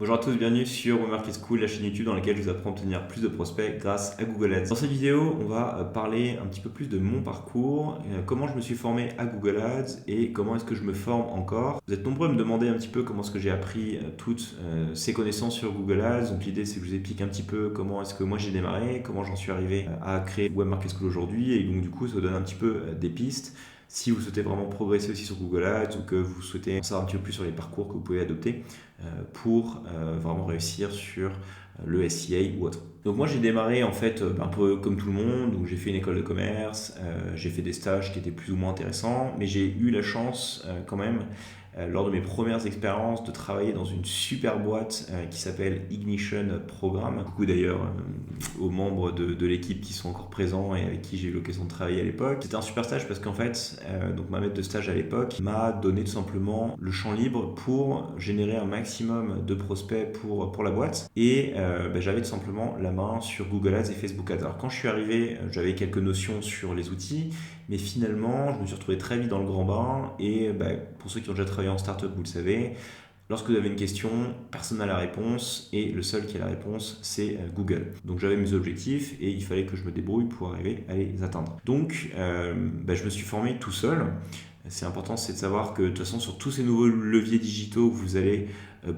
Bonjour à tous, bienvenue sur Web Market School, la chaîne YouTube dans laquelle je vous apprends à obtenir plus de prospects grâce à Google Ads. Dans cette vidéo, on va parler un petit peu plus de mon parcours, comment je me suis formé à Google Ads et comment est-ce que je me forme encore. Vous êtes nombreux à me demander un petit peu comment est-ce que j'ai appris toutes ces connaissances sur Google Ads. Donc l'idée, c'est que je vous explique un petit peu comment est-ce que moi j'ai démarré, comment j'en suis arrivé à créer Web Market School aujourd'hui, et donc du coup, ça vous donne un petit peu des pistes. Si vous souhaitez vraiment progresser aussi sur Google Ads ou que vous souhaitez en savoir un petit peu plus sur les parcours que vous pouvez adopter pour vraiment réussir sur le SEA ou autre. Donc moi j'ai démarré en fait un peu comme tout le monde, donc j'ai fait une école de commerce, j'ai fait des stages qui étaient plus ou moins intéressants, mais j'ai eu la chance quand même lors de mes premières expériences de travailler dans une super boîte qui s'appelle Ignition Programme. Coucou d'ailleurs aux membres de l'équipe qui sont encore présents et avec qui j'ai eu l'occasion de travailler à l'époque. C'était un super stage parce qu'en fait, donc ma maître de stage à l'époque m'a donné tout simplement le champ libre pour générer un maximum de prospects pour la boîte. Et j'avais tout simplement la main sur Google Ads et Facebook Ads. Alors quand je suis arrivé, j'avais quelques notions sur les outils, mais finalement, je me suis retrouvé très vite dans le grand bain. Et pour ceux qui ont déjà travaillé en startup, vous le savez, lorsque vous avez une question, personne n'a la réponse et le seul qui a la réponse, c'est Google. Donc j'avais mes objectifs et il fallait que je me débrouille pour arriver à les atteindre. Donc je me suis formé tout seul. C'est important, c'est de savoir que de toute façon, sur tous ces nouveaux leviers digitaux, vous allez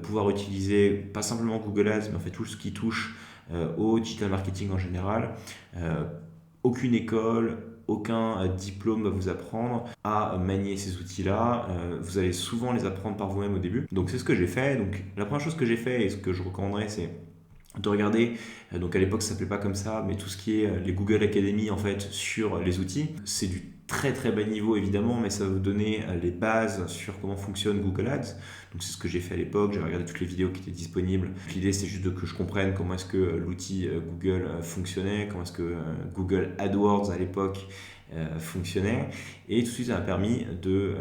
pouvoir utiliser pas simplement Google Ads, mais en fait tout ce qui touche au digital marketing en général. Aucune école, aucun diplôme va vous apprendre à manier ces outils-là. Vous allez souvent les apprendre par vous-même au début. Donc c'est ce que j'ai fait. Donc la première chose que j'ai fait et ce que je recommanderais, c'est de regarder, donc à l'époque ça s'appelait pas comme ça, mais tout ce qui est les Google Academy en fait sur les outils. C'est du très très bas niveau évidemment, mais ça va vous donner les bases sur comment fonctionne Google Ads. Donc c'est ce que j'ai fait à l'époque, j'ai regardé toutes les vidéos qui étaient disponibles. L'idée c'est juste que je comprenne comment est-ce que l'outil Google fonctionnait, comment est-ce que Google AdWords à l'époque fonctionnait, et tout de suite ça m'a permis de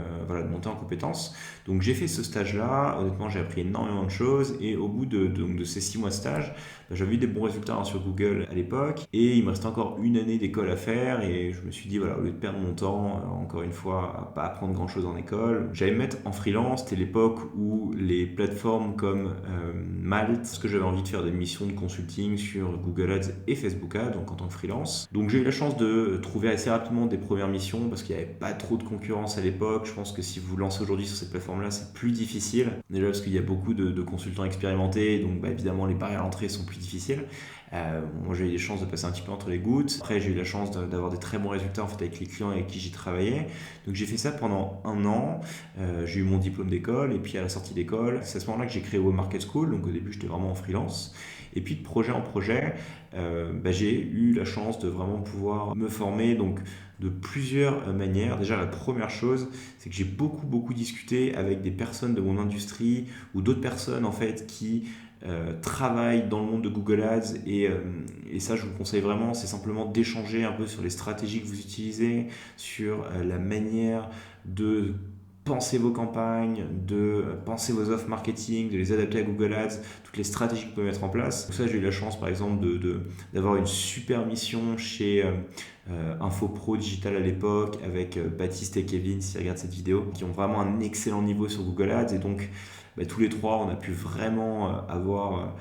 monter en compétences. Donc j'ai fait ce stage-là, honnêtement j'ai appris énormément de choses, et au bout de ces 6 mois de stage, j'avais eu des bons résultats sur Google à l'époque, et il me restait encore une année d'école à faire, et je me suis dit, voilà, au lieu de perdre mon temps, encore une fois, à pas apprendre grand-chose en école, j'allais me mettre en freelance. C'était l'époque où les plateformes comme Malte, parce que j'avais envie de faire des missions de consulting sur Google Ads et Facebook Ads, donc en tant que freelance. Donc j'ai eu la chance de trouver assez rapidement des premières missions, parce qu'il n'y avait pas trop de concurrence à l'époque. Je pense que si vous vous lancez aujourd'hui sur cette plateforme-là, c'est plus difficile. Déjà parce qu'il y a beaucoup de consultants expérimentés, donc évidemment les barrières à l'entrée sont plus difficiles. Moi j'ai eu des chances de passer un petit peu entre les gouttes. Après j'ai eu la chance d'avoir des très bons résultats en fait avec les clients avec qui j'ai travaillé. Donc j'ai fait ça pendant un an. J'ai eu mon diplôme d'école, et puis à la sortie d'école, c'est à ce moment-là que j'ai créé Web Market School. Donc au début j'étais vraiment en freelance. Et puis de projet en projet, j'ai eu la chance de vraiment pouvoir me former donc de plusieurs manières. Déjà la première chose, c'est que j'ai beaucoup discuté avec des personnes de mon industrie ou d'autres personnes en fait qui travaillent dans le monde de Google Ads, et ça je vous conseille vraiment, c'est simplement d'échanger un peu sur les stratégies que vous utilisez, sur la manière de penser vos campagnes, de penser vos offres marketing, de les adapter à Google Ads, toutes les stratégies que vous pouvez mettre en place. Donc ça, j'ai eu la chance par exemple d'avoir une super mission chez InfoPro Digital à l'époque, avec Baptiste et Kevin, s'ils regardent cette vidéo, qui ont vraiment un excellent niveau sur Google Ads. Et donc tous les trois, on a pu vraiment avoir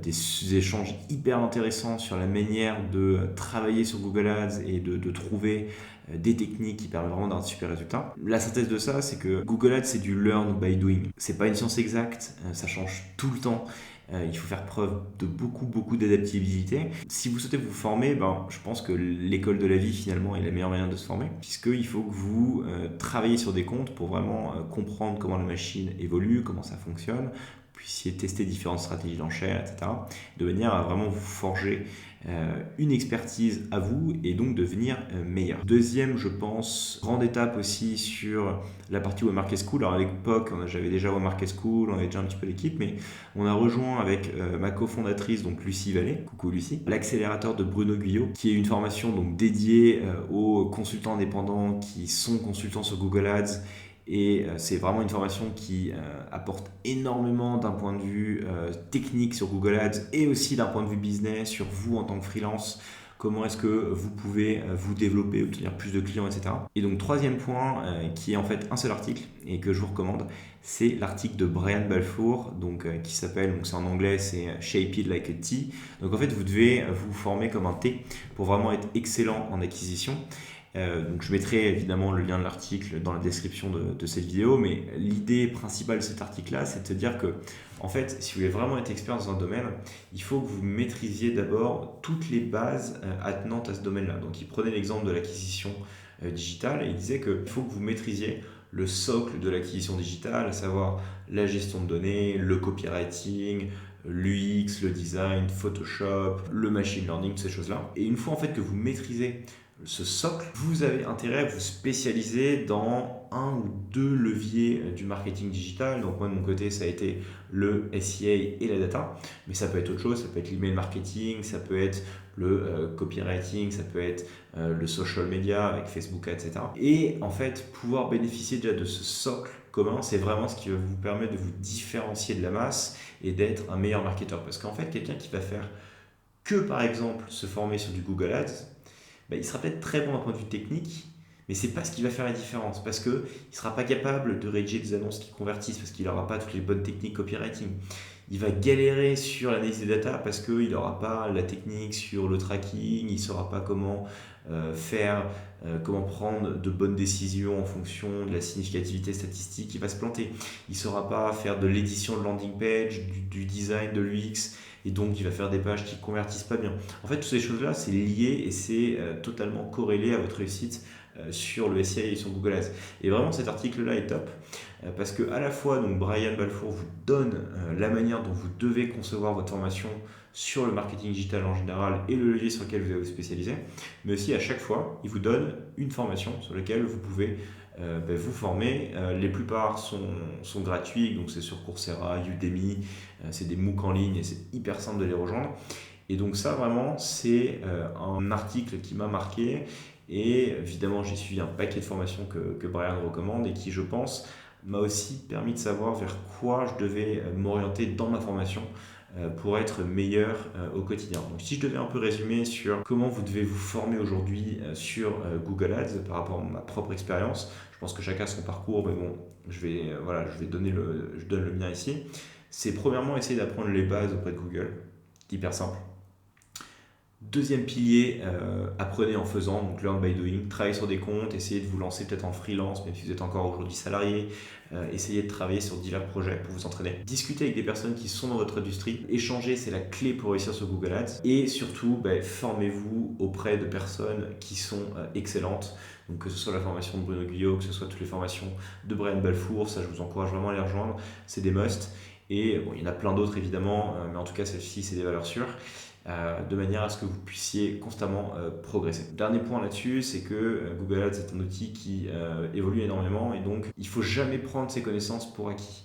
des échanges hyper intéressants sur la manière de travailler sur Google Ads et de trouver des techniques qui permettent vraiment d'avoir de super résultats. La synthèse de ça, c'est que Google Ads, c'est du learn by doing. C'est pas une science exacte, ça change tout le temps. Il faut faire preuve de beaucoup d'adaptabilité. Si vous souhaitez vous former, je pense que l'école de la vie finalement est la meilleure manière de se former, puisqu'il faut que vous travaillez sur des comptes pour vraiment comprendre comment la machine évolue, comment ça fonctionne, puissiez tester différentes stratégies d'enchères, etc. De manière à vraiment vous forger une expertise à vous et donc devenir meilleur. Deuxième, je pense, grande étape aussi sur la partie Web Market School. Alors à l'époque, j'avais déjà Web Market School, on avait déjà un petit peu l'équipe, mais on a rejoint avec ma cofondatrice, donc Lucie Vallée, coucou Lucie, l'accélérateur de Bruno Guyot, qui est une formation donc dédiée aux consultants indépendants qui sont consultants sur Google Ads. Et c'est vraiment une formation qui apporte énormément d'un point de vue technique sur Google Ads, et aussi d'un point de vue business sur vous en tant que freelance, comment est-ce que vous pouvez vous développer, obtenir plus de clients, etc. Et donc troisième point, qui est en fait un seul article et que je vous recommande, c'est l'article de Brian Balfour, donc, qui s'appelle, donc c'est en anglais, c'est Shape It Like a Tea. Donc en fait, vous devez vous former comme un thé pour vraiment être excellent en acquisition. Donc je mettrai évidemment le lien de l'article dans la description de cette vidéo, mais l'idée principale de cet article-là, c'est de te dire que, en fait, si vous voulez vraiment être expert dans un domaine, il faut que vous maîtrisiez d'abord toutes les bases attenantes à ce domaine-là. Donc il prenait l'exemple de l'acquisition digitale et il disait qu'il faut que vous maîtrisiez le socle de l'acquisition digitale, à savoir la gestion de données, le copywriting, l'UX, le design, Photoshop, le machine learning, toutes ces choses-là. Et une fois en fait que vous maîtrisez ce socle, vous avez intérêt à vous spécialiser dans un ou deux leviers du marketing digital. Donc moi de mon côté ça a été le SEA et la data, mais ça peut être autre chose, ça peut être l'email marketing, ça peut être le copywriting, ça peut être le social media avec Facebook, etc. Et en fait pouvoir bénéficier déjà de ce socle commun, c'est vraiment ce qui va vous permettre de vous différencier de la masse et d'être un meilleur marketeur. Parce qu'en fait quelqu'un qui va faire que par exemple se former sur du Google Ads, il sera peut-être très bon d'un point de vue technique, mais c'est pas ce qui va faire la différence parce qu'il ne sera pas capable de rédiger des annonces qui convertissent parce qu'il n'aura pas toutes les bonnes techniques copywriting. Il va galérer sur l'analyse des data parce qu'il n'aura pas la technique sur le tracking, il ne saura pas comment comment prendre de bonnes décisions en fonction de la significativité statistique, il va se planter. Il ne saura pas faire de l'édition de landing page, du design, de l'UX, et donc il va faire des pages qui ne convertissent pas bien. En fait, toutes ces choses-là, c'est lié et c'est totalement corrélé à votre réussite sur le SEA et sur Google Ads. Et vraiment, cet article-là est top parce que à la fois, donc, Brian Balfour vous donne la manière dont vous devez concevoir votre formation sur le marketing digital en général et le levier sur lequel vous allez vous spécialiser, mais aussi à chaque fois, il vous donne une formation sur laquelle vous pouvez vous former. Les plupart sont gratuits, donc c'est sur Coursera, Udemy, c'est des MOOC en ligne et c'est hyper simple de les rejoindre. Et donc ça vraiment c'est un article qui m'a marqué et évidemment j'ai suivi un paquet de formations que Brian recommande et qui je pense m'a aussi permis de savoir vers quoi je devais m'orienter dans ma formation pour être meilleur au quotidien. Donc si je devais un peu résumer sur comment vous devez vous former aujourd'hui sur Google Ads par rapport à ma propre expérience, je pense que chacun a son parcours, mais bon, je donne le mien ici. C'est premièrement essayer d'apprendre les bases auprès de Google, c'est hyper simple. Deuxième pilier, apprenez en faisant, donc learn by doing, travaillez sur des comptes, essayez de vous lancer peut-être en freelance, même si vous êtes encore aujourd'hui salarié, essayez de travailler sur divers projets pour vous entraîner. Discutez avec des personnes qui sont dans votre industrie, échanger, c'est la clé pour réussir sur Google Ads, et surtout, formez-vous auprès de personnes qui sont excellentes, donc que ce soit la formation de Bruno Guyot, que ce soit toutes les formations de Brian Balfour, ça je vous encourage vraiment à les rejoindre, c'est des must, et bon, il y en a plein d'autres évidemment, mais en tout cas celle-ci c'est des valeurs sûres. De manière à ce que vous puissiez constamment progresser. Dernier point là-dessus, c'est que Google Ads est un outil qui évolue énormément et donc il ne faut jamais prendre ses connaissances pour acquis.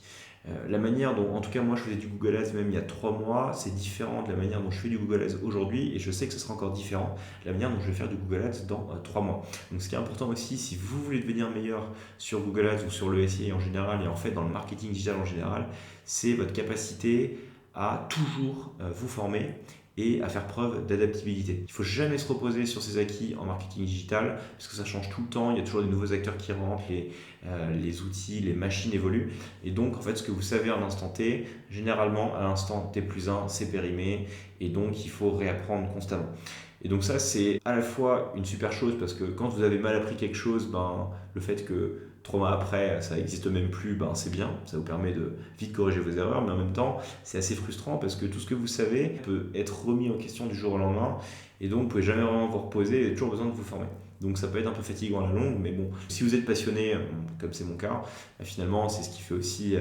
La manière dont, en tout cas moi je faisais du Google Ads même il y a 3 mois, c'est différent de la manière dont je fais du Google Ads aujourd'hui et je sais que ce sera encore différent de la manière dont je vais faire du Google Ads dans 3 mois. Donc ce qui est important aussi, si vous voulez devenir meilleur sur Google Ads ou sur le SEA en général et en fait dans le marketing digital en général, c'est votre capacité à toujours vous former et à faire preuve d'adaptabilité. Il ne faut jamais se reposer sur ses acquis en marketing digital parce que ça change tout le temps, il y a toujours des nouveaux acteurs qui rentrent, les outils, les machines évoluent et donc en fait ce que vous savez à l'instant T, généralement à l'instant T+1 c'est périmé et donc il faut réapprendre constamment. Et donc ça c'est à la fois une super chose parce que quand vous avez mal appris quelque chose, le fait que 3 mois après, ça n'existe même plus, c'est bien, ça vous permet de vite corriger vos erreurs, mais en même temps, c'est assez frustrant parce que tout ce que vous savez peut être remis en question du jour au lendemain, et donc vous ne pouvez jamais vraiment vous reposer, et vous avez toujours besoin de vous former. Donc ça peut être un peu fatigant à la longue, mais bon, si vous êtes passionné, comme c'est mon cas, finalement c'est ce qui fait aussi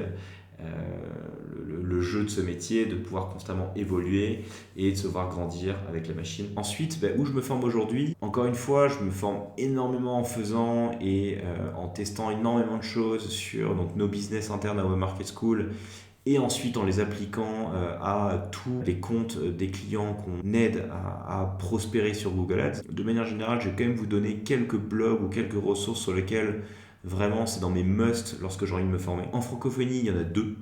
le jeu de ce métier, de pouvoir constamment évoluer et de se voir grandir avec la machine. Ensuite, où je me forme aujourd'hui, encore une fois, je me forme énormément en faisant et en testant énormément de choses sur nos business internes à Web Market School et ensuite en les appliquant à tous les comptes des clients qu'on aide à prospérer sur Google Ads. De manière générale, je vais quand même vous donner quelques blogs ou quelques ressources sur lesquelles Vraiment, c'est dans mes must lorsque j'ai envie de me former. En francophonie, il y en a deux.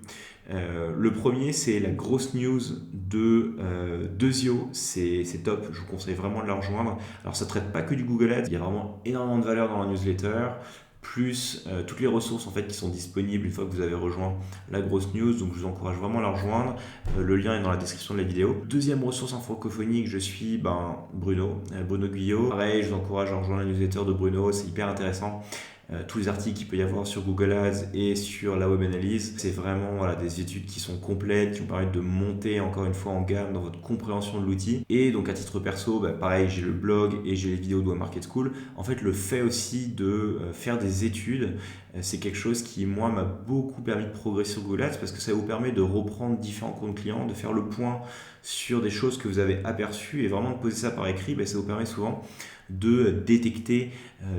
Le premier, c'est la grosse news de Zio. C'est top, je vous conseille vraiment de la rejoindre. Alors, ça ne traite pas que du Google Ads, il y a vraiment énormément de valeur dans la newsletter, plus toutes les ressources en fait, qui sont disponibles une fois que vous avez rejoint la grosse news. Donc, je vous encourage vraiment à la rejoindre. Le lien est dans la description de la vidéo. Deuxième ressource en francophonie que je suis, Bruno Guyot. Pareil, je vous encourage à rejoindre la newsletter de Bruno, c'est hyper intéressant. Tous les articles qu'il peut y avoir sur Google Ads et sur la web analyse. C'est vraiment des études qui sont complètes, qui vous permettent de monter encore une fois en gamme dans votre compréhension de l'outil. Et donc à titre perso, pareil, j'ai le blog et j'ai les vidéos de Web Market School. En fait, le fait aussi de faire des études, c'est quelque chose qui, moi, m'a beaucoup permis de progresser sur Google Ads parce que ça vous permet de reprendre différents comptes clients, de faire le point sur des choses que vous avez aperçues et vraiment de poser ça par écrit. Ça vous permet souvent de détecter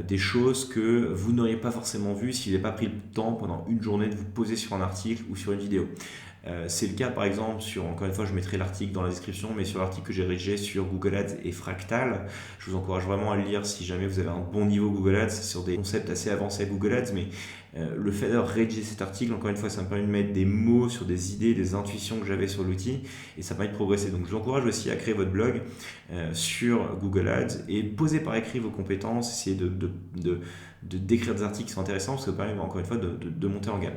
des choses que vous n'auriez pas forcément vues si vous n'avez pas pris le temps pendant une journée de vous poser sur un article ou sur une vidéo. C'est le cas par exemple sur, encore une fois je mettrai l'article dans la description, mais sur l'article que j'ai rédigé sur Google Ads et Fractal, je vous encourage vraiment à le lire si jamais vous avez un bon niveau Google Ads, c'est sur des concepts assez avancés à Google Ads, mais le fait de rédiger cet article, encore une fois, ça me permet de mettre des mots sur des idées, des intuitions que j'avais sur l'outil et ça permet de progresser. Donc je vous encourage aussi à créer votre blog sur Google Ads et poser par écrit vos compétences, essayer de d'écrire des articles qui sont intéressants parce que ça permet encore une fois de monter en gamme.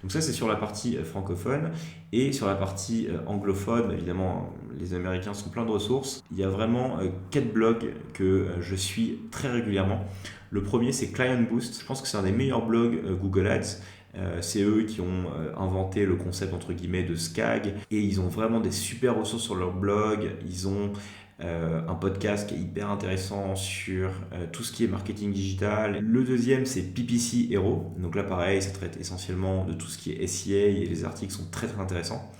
Donc ça c'est sur la partie francophone et sur la partie anglophone, évidemment les Américains sont pleins de ressources. Il y a vraiment 4 blogs que je suis très régulièrement. Le premier c'est Client Boost, je pense que c'est un des meilleurs blogs Google Ads. C'est eux qui ont inventé le concept entre guillemets de SCAG et ils ont vraiment des super ressources sur leur blog. Ils ont un podcast qui est hyper intéressant sur tout ce qui est marketing digital. Le deuxième c'est PPC Hero, donc là pareil ça traite essentiellement de tout ce qui est SEA et les articles sont très très intéressants.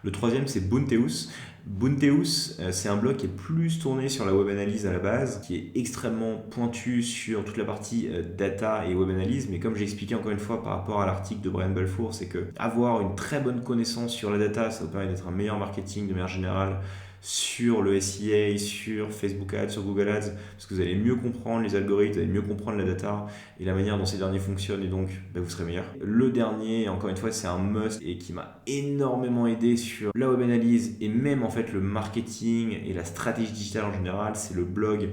Le troisième c'est Boonteus. Boonteus, c'est un blog qui est plus tourné sur la web analyse à la base, qui est extrêmement pointu sur toute la partie data et web analyse, mais comme j'ai expliqué encore une fois par rapport à l'article de Brian Balfour, c'est que avoir une très bonne connaissance sur la data, ça vous permet d'être un meilleur marketing de manière générale sur le SEA, sur Facebook Ads, sur Google Ads, parce que vous allez mieux comprendre les algorithmes, vous allez mieux comprendre la data et la manière dont ces derniers fonctionnent et donc vous serez meilleur. Le dernier, encore une fois, c'est un must et qui m'a énormément aidé sur la web analyse et même en fait le marketing et la stratégie digitale en général, c'est le blog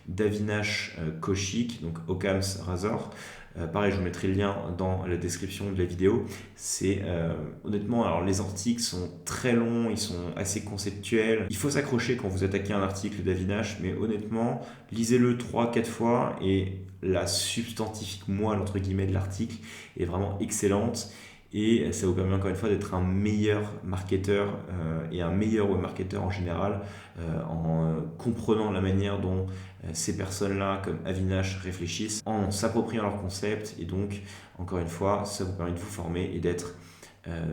d'Avinash Kaushik, donc Occam's Razor. Pareil, je vous mettrai le lien dans la description de la vidéo. C'est honnêtement, alors les articles sont très longs, ils sont assez conceptuels. Il faut s'accrocher quand vous attaquez un article d'Avinash, mais honnêtement, lisez-le 3-4 fois et la substantifique moelle entre guillemets de l'article est vraiment excellente. Et ça vous permet encore une fois d'être un meilleur marketeur et un meilleur web marketeur en général en comprenant la manière dont ces personnes-là comme Avinash réfléchissent, en s'appropriant leur concept et donc encore une fois ça vous permet de vous former et d'être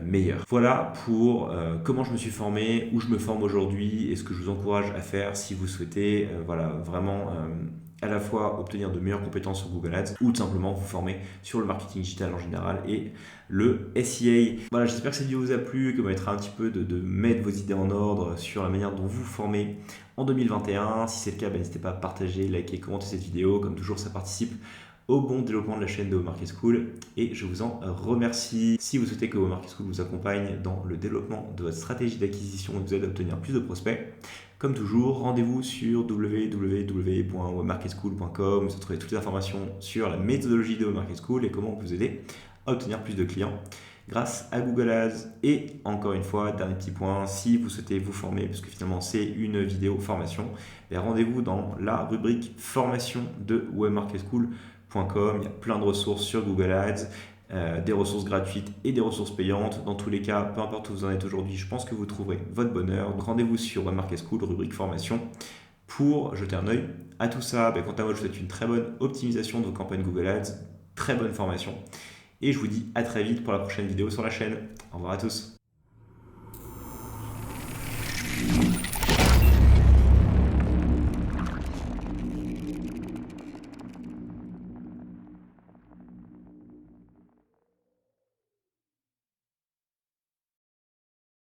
meilleur. Voilà pour comment je me suis formé, où je me forme aujourd'hui et ce que je vous encourage à faire si vous souhaitez vraiment à la fois obtenir de meilleures compétences sur Google Ads ou tout simplement vous former sur le marketing digital en général et le SEA. Voilà, j'espère que cette vidéo vous a plu, que vous mettra un petit peu de mettre vos idées en ordre sur la manière dont vous vous formez en 2021. Si c'est le cas, n'hésitez pas à partager, liker, commenter cette vidéo. Comme toujours, ça participe au bon développement de la chaîne de Web Market School et je vous en remercie. Si vous souhaitez que Web Market School vous accompagne dans le développement de votre stratégie d'acquisition et vous aide à obtenir plus de prospects, comme toujours, rendez-vous sur www.webmarketschool.com. Vous trouverez toutes les informations sur la méthodologie de Web Market School et comment vous aider à obtenir plus de clients grâce à Google Ads. Et encore une fois, dernier petit point, si vous souhaitez vous former, parce que finalement c'est une vidéo formation, rendez-vous dans la rubrique formation de webmarketschool.com. Il y a plein de ressources sur Google Ads, des ressources gratuites et des ressources payantes. Dans tous les cas, peu importe où vous en êtes aujourd'hui, je pense que vous trouverez votre bonheur. Donc rendez-vous sur Web Market School, rubrique formation, pour jeter un œil à tout ça. Quant à moi, je vous souhaite une très bonne optimisation de vos campagnes Google Ads, très bonne formation. Et je vous dis à très vite pour la prochaine vidéo sur la chaîne. Au revoir à tous.